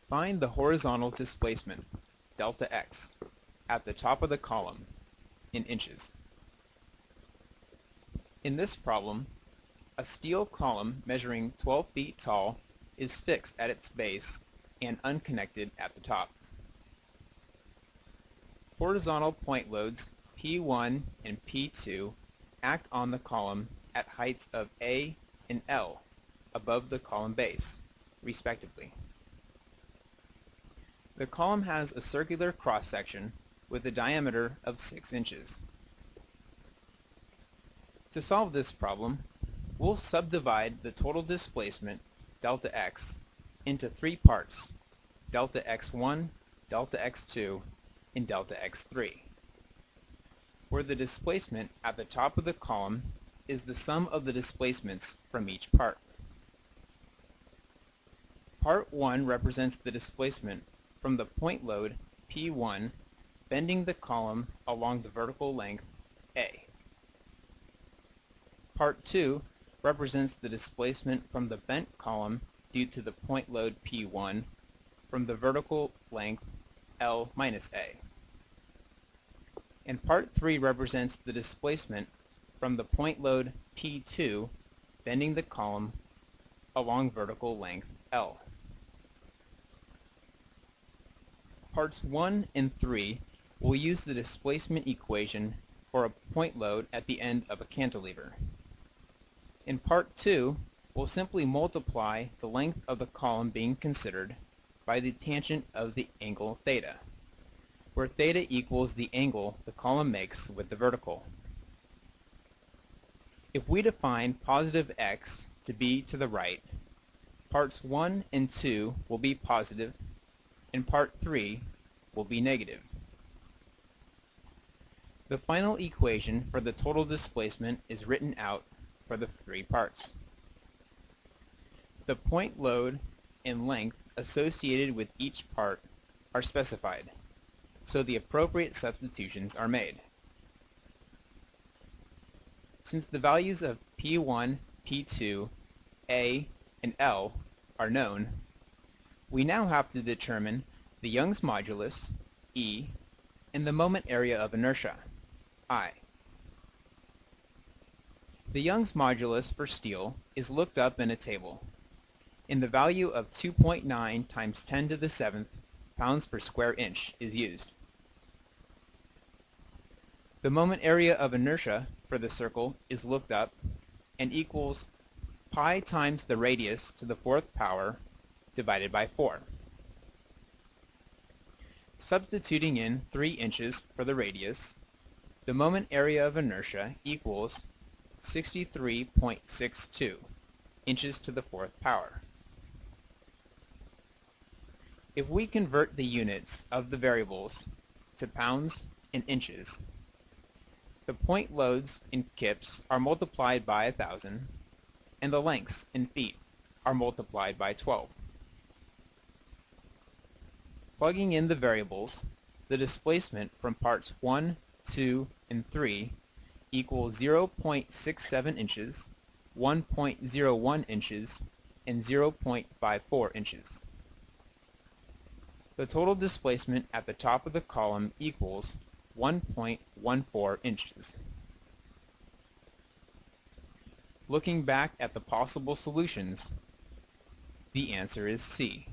Find the horizontal displacement, delta x, at the top of the column in inches. In this problem, a steel column measuring 12 feet tall is fixed at its base and unconnected at the top. Horizontal point loads P1 and P2 act on the column at heights of A and L above the column base, respectively. The column has a circular cross-section with a diameter of 6 inches. To solve this problem, we'll subdivide the total displacement, delta x, into 3 parts, delta x1, delta x2, and delta x3, where the displacement at the top of the column is the sum of the displacements from each part. Part 1 represents the displacement from the point load P1 bending the column along the vertical length A. Part 2 represents the displacement from the bent column due to the point load P1 from the vertical length L minus A. And Part 3 represents the displacement from the point load P2 bending the column along vertical length L. Parts 1 and 3 will use the displacement equation for a point load at the end of a cantilever. In Part 2, we'll simply multiply the length of the column being considered by the tangent of the angle theta, where theta equals the angle the column makes with the vertical. If we define positive x to be to the right, parts 1 and 2 will be positive, and part 3 will be negative. The final equation for the total displacement is written out for the 3 parts. The point load and length associated with each part are specified, so the appropriate substitutions are made. Since the values of P1, P2, A, and L are known, we now have to determine the Young's modulus, E, and the moment area of inertia, I. The Young's modulus for steel is looked up in a table, and the value of 2.9 times 10 to the 7th pounds per square inch is used. The moment area of inertia for the circle is looked up and equals pi times the radius to the 4th power divided by 4. Substituting in 3 inches for the radius, the moment area of inertia equals 63.62 inches to the 4th power. If we convert the units of the variables to pounds and inches, the point loads in kips are multiplied by 1,000, and the lengths in feet are multiplied by 12. Plugging in the variables, the displacement from parts 1, 2, and 3 equals 0.67 inches, 1.01 inches, and 0.54 inches. The total displacement at the top of the column equals 1.14 inches. Looking back at the possible solutions, the answer is C.